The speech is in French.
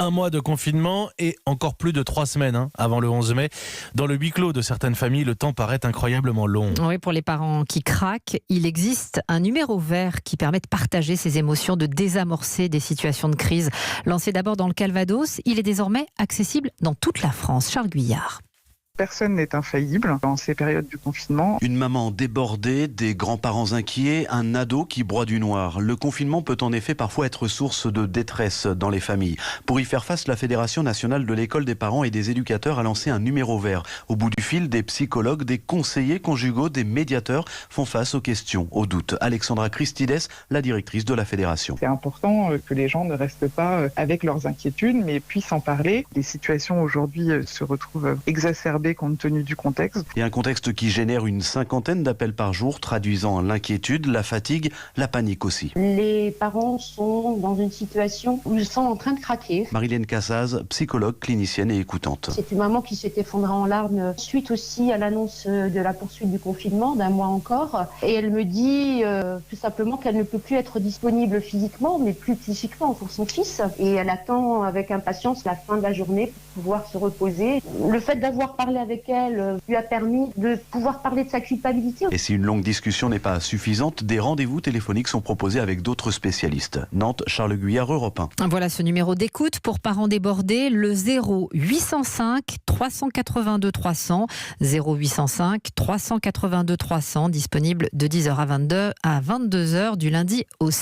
Un mois de confinement et encore plus de 3 semaines avant le 11 mai. Dans le huis clos de certaines familles, le temps paraît incroyablement long. Oui, pour les parents qui craquent, il existe un numéro vert qui permet de partager ses émotions, de désamorcer des situations de crise. Lancé d'abord dans le Calvados, il est désormais accessible dans toute la France. Charles Guyard. Personne n'est infaillible dans ces périodes du confinement. Une maman débordée, des grands-parents inquiets, un ado qui broie du noir. Le confinement peut en effet parfois être source de détresse dans les familles. Pour y faire face, la Fédération nationale de l'école des parents et des éducateurs a lancé un numéro vert. Au bout du fil, des psychologues, des conseillers conjugaux, des médiateurs font face aux questions, aux doutes. Alexandra Christides, la directrice de la Fédération. C'est important que les gens ne restent pas avec leurs inquiétudes, mais puissent en parler. Les situations aujourd'hui se retrouvent exacerbées compte tenu du contexte. Et un contexte qui génère une 50aine d'appels par jour, traduisant l'inquiétude, la fatigue, la panique aussi. Les parents sont dans une situation où ils sont en train de craquer. Marilène Cassaz, psychologue, clinicienne et écoutante. C'est une maman qui s'est effondrée en larmes suite aussi à l'annonce de la poursuite du confinement d'un mois encore. Et elle me dit tout simplement qu'elle ne peut plus être disponible physiquement, mais plus psychiquement pour son fils. Et elle attend avec impatience la fin de la journée pour pouvoir se reposer. Le fait d'avoir parlé avec elle lui a permis de pouvoir parler de sa culpabilité. Et si une longue discussion n'est pas suffisante, des rendez-vous téléphoniques sont proposés avec d'autres spécialistes. Nantes, Charles Guyard, Europe 1. Voilà ce numéro d'écoute pour parents débordés, le 0805 382 300, 0805 382 300, disponible de 10h à 22h du lundi au 7.